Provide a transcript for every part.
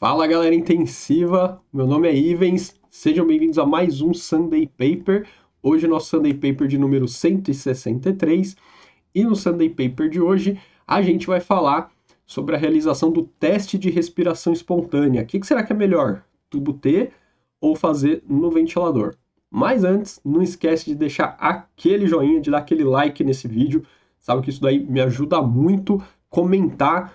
Fala galera intensiva, meu nome é Ivens, sejam bem-vindos a mais um Sunday Paper. Hoje é nosso Sunday Paper de número 163 e no Sunday Paper de hoje a gente vai falar sobre a realização do teste de respiração espontânea. O que será que é melhor, tubo T ou fazer no ventilador? Mas antes, não esquece de deixar aquele joinha, de dar aquele like nesse vídeo, sabe que isso daí me ajuda muito, comentar,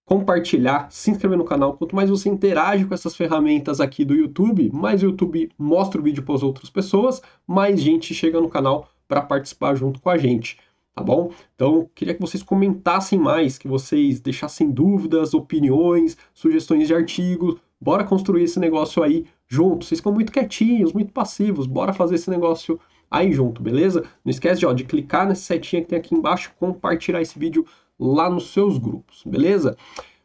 compartilhar, se inscrever no canal. Quanto mais você interage com essas ferramentas aqui do YouTube, mais o YouTube mostra o vídeo para as outras pessoas, mais gente chega no canal para participar junto com a gente, tá bom? Então, queria que vocês comentassem mais, que vocês deixassem dúvidas, opiniões, sugestões de artigos. Bora construir esse negócio aí junto. Vocês ficam muito quietinhos, muito passivos. Bora fazer esse negócio aí junto, beleza? Não esquece de clicar nessa setinha que tem aqui embaixo e compartilhar esse vídeo lá nos seus grupos, beleza?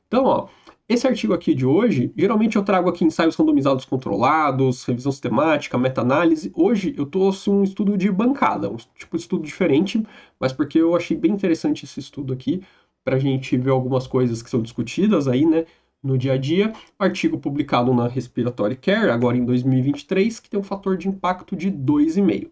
Então, esse artigo aqui de hoje, geralmente eu trago aqui ensaios randomizados controlados, revisão sistemática, meta-análise. Hoje eu trouxe um estudo de bancada, um tipo de estudo diferente, mas porque eu achei bem interessante esse estudo aqui, para a gente ver algumas coisas que são discutidas aí, né, no dia a dia. Artigo publicado na Respiratory Care, agora em 2023, que tem um fator de impacto de 2,5.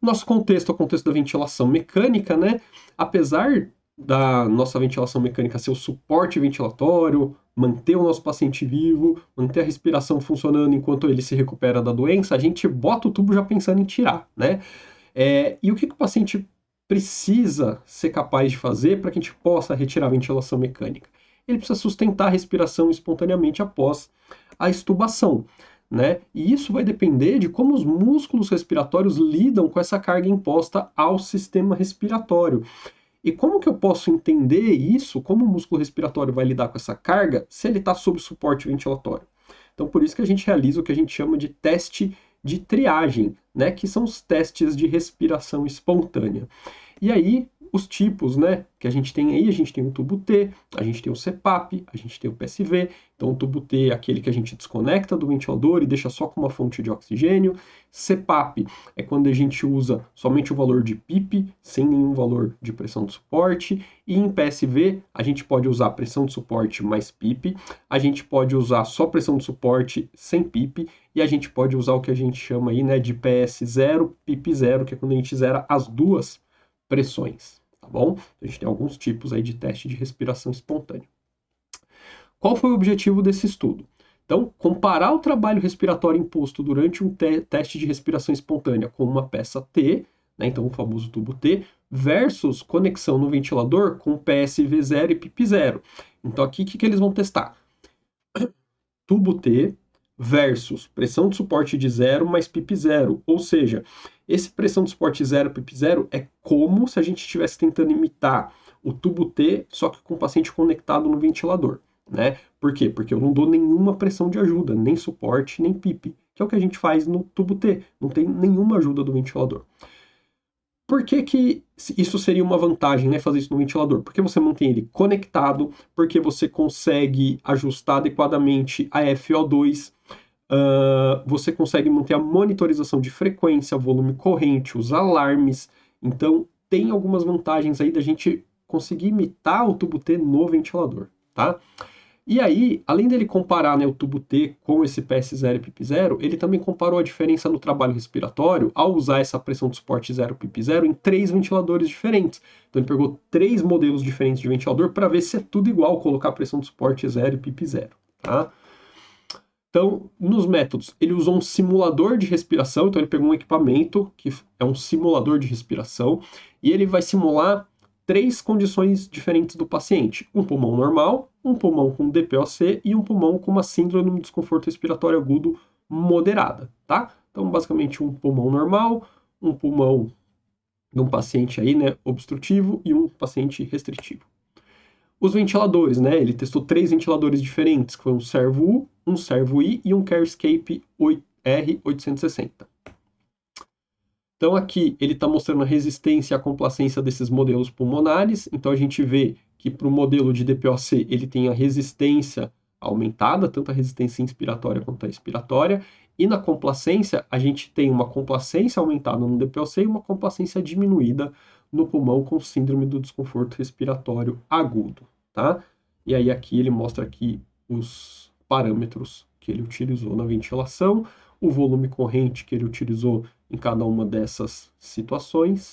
Nosso contexto é o contexto da ventilação mecânica, né? Apesar da nossa ventilação mecânica ser o suporte ventilatório, manter o nosso paciente vivo, manter a respiração funcionando enquanto ele se recupera da doença, a gente bota o tubo já pensando em tirar, né? E o que o paciente precisa ser capaz de fazer para que a gente possa retirar a ventilação mecânica? Ele precisa sustentar a respiração espontaneamente após a extubação, né? E isso vai depender de como os músculos respiratórios lidam com essa carga imposta ao sistema respiratório. E como que eu posso entender isso, como o músculo respiratório vai lidar com essa carga, se ele está sob suporte ventilatório? Então, por isso que a gente realiza o que a gente chama de teste de triagem, né, que são os testes de respiração espontânea. E aí, os tipos, né, que a gente tem aí, a gente tem o tubo T, a gente tem o CPAP, a gente tem o PSV. Então, o tubo T é aquele que a gente desconecta do ventilador e deixa só com uma fonte de oxigênio. CPAP é quando a gente usa somente o valor de PIP, sem nenhum valor de pressão de suporte. E em PSV, a gente pode usar pressão de suporte mais PIP, a gente pode usar só pressão de suporte sem PIP, e a gente pode usar o que a gente chama aí, né, de PS0, PIP0, que é quando a gente zera as duas pressões, tá bom? A gente tem alguns tipos aí de teste de respiração espontânea. Qual foi o objetivo desse estudo? Então, comparar o trabalho respiratório imposto durante um teste de respiração espontânea com uma peça T, né, então o famoso tubo T, versus conexão no ventilador com PSV0 e PIP0. Então, aqui o que eles vão testar? Tubo T versus pressão de suporte de 0 mais PIP 0. Ou seja, esse pressão de suporte 0, PIP 0 é como se a gente estivesse tentando imitar o tubo T, só que com o paciente conectado no ventilador, né? Por quê? Porque eu não dou nenhuma pressão de ajuda, nem suporte, nem PIP, que é o que a gente faz no tubo T. Não tem nenhuma ajuda do ventilador. Por que isso seria uma vantagem, né, fazer isso no ventilador? Porque você mantém ele conectado, porque você consegue ajustar adequadamente a FO2, você consegue manter a monitorização de frequência, volume corrente, os alarmes. Então, tem algumas vantagens aí da gente conseguir imitar o tubo T no ventilador, tá? E aí, além dele comparar, né, o tubo T com esse PS0 e PIP0, ele também comparou a diferença no trabalho respiratório ao usar essa pressão de suporte 0 PIP0 em 3 ventiladores diferentes. Então ele pegou 3 modelos diferentes de ventilador para ver se é tudo igual colocar pressão de suporte 0 e PIP0, tá? Então, nos métodos, ele usou um simulador de respiração, então ele pegou um equipamento que é um simulador de respiração e ele vai simular 3 condições diferentes do paciente: um pulmão normal, um pulmão com DPOC e um pulmão com uma síndrome de desconforto respiratório agudo moderada, tá? Então, basicamente, um pulmão normal, um pulmão de um paciente aí, né, obstrutivo e um paciente restritivo. Os ventiladores, né? Ele testou 3 ventiladores diferentes, que foi um Servo-U, um Servo-I e um Carescape R860. Então aqui ele está mostrando a resistência e a complacência desses modelos pulmonares. Então a gente vê que para o modelo de DPOC ele tem a resistência aumentada, tanto a resistência inspiratória quanto a expiratória. E na complacência a gente tem uma complacência aumentada no DPOC e uma complacência diminuída no pulmão com síndrome do desconforto respiratório agudo, tá? E aí aqui ele mostra aqui os parâmetros que ele utilizou na ventilação, o volume corrente que ele utilizou em cada uma dessas situações.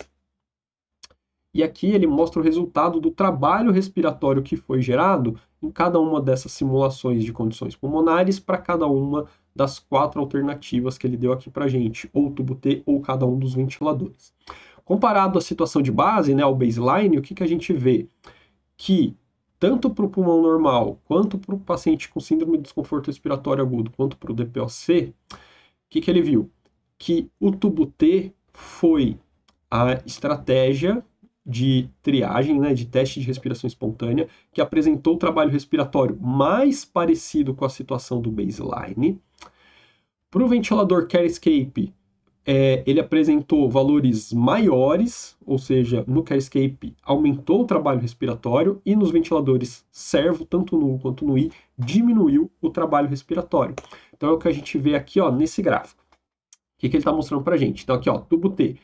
E aqui ele mostra o resultado do trabalho respiratório que foi gerado em cada uma dessas simulações de condições pulmonares para cada uma das 4 alternativas que ele deu aqui para a gente, ou tubo T ou cada um dos ventiladores. Comparado à situação de base, né, ao baseline, o que a gente vê? Que tanto para o pulmão normal, quanto para o paciente com síndrome de desconforto respiratório agudo, quanto para o DPOC, o que ele viu? Que o tubo T foi a estratégia de triagem, né, de teste de respiração espontânea, que apresentou o trabalho respiratório mais parecido com a situação do baseline. Para o ventilador CareScape, ele apresentou valores maiores, ou seja, no CareScape aumentou o trabalho respiratório, e nos ventiladores Servo, tanto no U quanto no I, diminuiu o trabalho respiratório. Então é o que a gente vê aqui, ó, nesse gráfico. O que ele está mostrando para a gente? Então aqui, ó, tubo T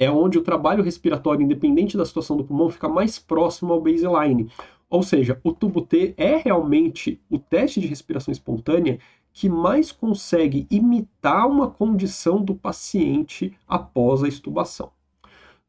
é onde o trabalho respiratório, independente da situação do pulmão, fica mais próximo ao baseline. Ou seja, o tubo T é realmente o teste de respiração espontânea que mais consegue imitar uma condição do paciente após a extubação.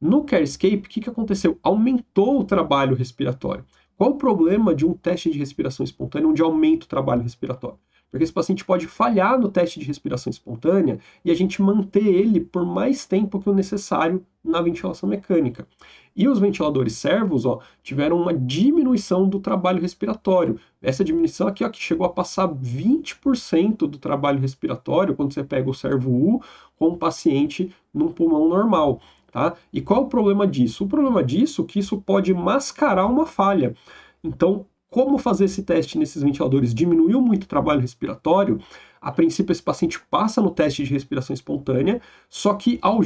No CareScape, o que aconteceu? Aumentou o trabalho respiratório. Qual o problema de um teste de respiração espontânea onde aumenta o trabalho respiratório? Porque esse paciente pode falhar no teste de respiração espontânea e a gente manter ele por mais tempo que o necessário na ventilação mecânica. E os ventiladores servos, ó, tiveram uma diminuição do trabalho respiratório. Essa diminuição aqui, ó, que chegou a passar 20% do trabalho respiratório quando você pega o servo U com um paciente num pulmão normal. Tá? E qual é o problema disso? O problema disso é que isso pode mascarar uma falha. Então, como fazer esse teste nesses ventiladores? Diminuiu muito o trabalho respiratório. A princípio, esse paciente passa no teste de respiração espontânea, só que ao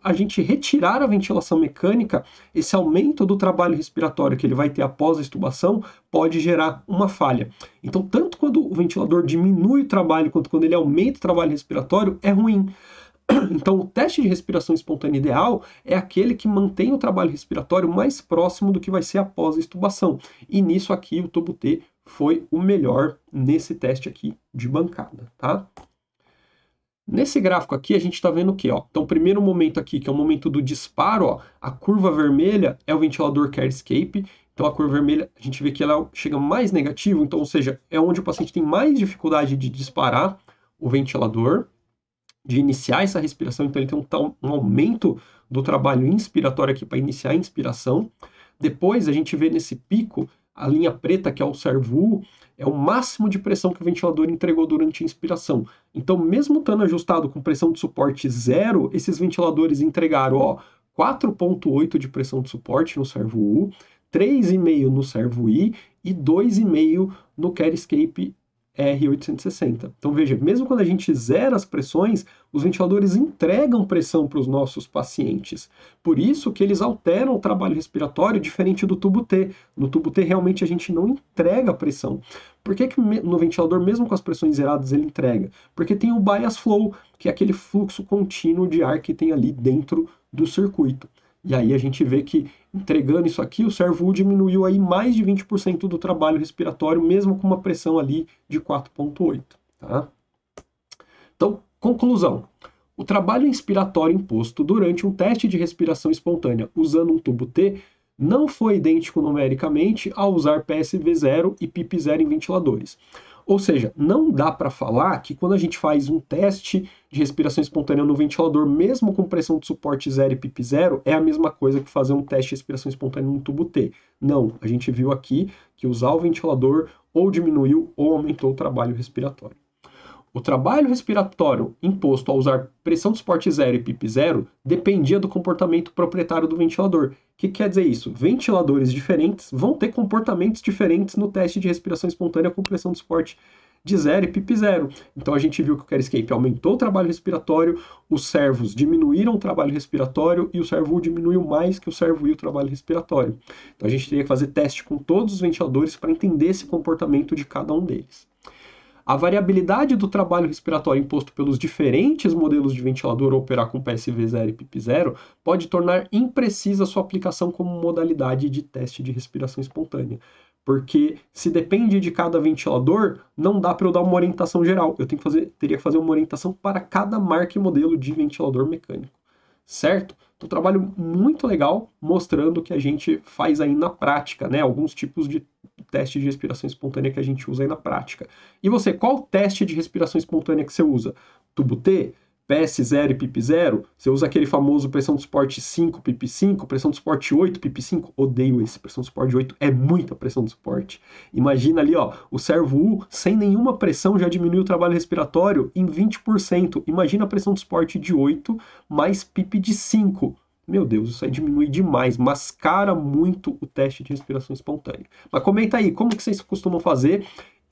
a gente retirar a ventilação mecânica, esse aumento do trabalho respiratório que ele vai ter após a extubação pode gerar uma falha. Então, tanto quando o ventilador diminui o trabalho, quanto quando ele aumenta o trabalho respiratório, é ruim. Então, o teste de respiração espontânea ideal é aquele que mantém o trabalho respiratório mais próximo do que vai ser após a extubação. E nisso aqui, o tubo T foi o melhor nesse teste aqui de bancada, tá? Nesse gráfico aqui, a gente está vendo o quê? Ó? Então, o primeiro momento aqui, que é o momento do disparo, ó, a curva vermelha é o ventilador CareScape. Então, a curva vermelha, a gente vê que ela chega mais negativo, então, ou seja, é onde o paciente tem mais dificuldade de disparar o ventilador, de iniciar essa respiração, então ele tem um aumento do trabalho inspiratório aqui para iniciar a inspiração. Depois a gente vê nesse pico, a linha preta, que é o servo U, é o máximo de pressão que o ventilador entregou durante a inspiração. Então, mesmo estando ajustado com pressão de suporte 0, esses ventiladores entregaram 4,8 de pressão de suporte no servo U, 3,5 no servo I e 2,5 no CareScape R860. Então veja, mesmo quando a gente zera as pressões, os ventiladores entregam pressão para os nossos pacientes. Por isso que eles alteram o trabalho respiratório diferente do tubo T. No tubo T realmente a gente não entrega pressão. Por que no ventilador, mesmo com as pressões zeradas, ele entrega? Porque tem o bias flow, que é aquele fluxo contínuo de ar que tem ali dentro do circuito. E aí a gente vê que, entregando isso aqui, o servo U diminuiu aí mais de 20% do trabalho respiratório, mesmo com uma pressão ali de 4,8. Tá? Então, conclusão. O trabalho inspiratório imposto durante um teste de respiração espontânea usando um tubo T não foi idêntico numericamente ao usar PSV0 e PIP0 em ventiladores. Ou seja, não dá para falar que quando a gente faz um teste de respiração espontânea no ventilador, mesmo com pressão de suporte 0 e PIP 0, é a mesma coisa que fazer um teste de respiração espontânea no tubo T. Não, a gente viu aqui que usar o ventilador ou diminuiu ou aumentou o trabalho respiratório. O trabalho respiratório imposto ao usar pressão de suporte 0 e PIP 0 dependia do comportamento proprietário do ventilador. O que quer dizer isso? Ventiladores diferentes vão ter comportamentos diferentes no teste de respiração espontânea com pressão de suporte de 0 e PIP 0. Então a gente viu que o CareScape aumentou o trabalho respiratório, os servos diminuíram o trabalho respiratório e o servo U diminuiu mais que o servo I o trabalho respiratório. Então a gente teria que fazer teste com todos os ventiladores para entender esse comportamento de cada um deles. A variabilidade do trabalho respiratório imposto pelos diferentes modelos de ventilador ao operar com PSV0 e PIP0 pode tornar imprecisa sua aplicação como modalidade de teste de respiração espontânea. Porque se depende de cada ventilador, não dá para eu dar uma orientação geral. Eu teria que fazer uma orientação para cada marca e modelo de ventilador mecânico, certo? Então, um trabalho muito legal mostrando o que a gente faz aí na prática, né? Alguns tipos de teste de respiração espontânea que a gente usa aí na prática. E você, qual teste de respiração espontânea que você usa? Tubo T? PS0 e PIP0, você usa aquele famoso pressão de suporte 5, PIP 5, pressão de suporte 8, PIP 5. Odeio esse, pressão de suporte 8 é muita pressão de suporte. Imagina ali, ó, o servo U sem nenhuma pressão já diminui o trabalho respiratório em 20%. Imagina a pressão de suporte de 8 mais PIP de 5. Meu Deus, isso aí diminui demais, mascara muito o teste de respiração espontânea. Mas comenta aí, como que vocês costumam fazer?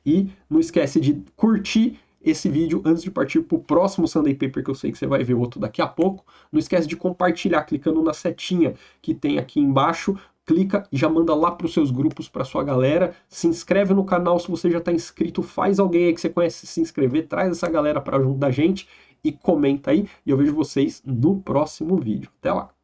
E não esquece de curtir esse vídeo antes de partir para o próximo Sunday Paper, que eu sei que você vai ver outro daqui a pouco. Não esquece de compartilhar, clicando na setinha que tem aqui embaixo. Clica e já manda lá para os seus grupos, para sua galera. Se inscreve no canal se você já está inscrito. Faz alguém aí que você conhece se inscrever. Traz essa galera para junto da gente e comenta aí. E eu vejo vocês no próximo vídeo. Até lá!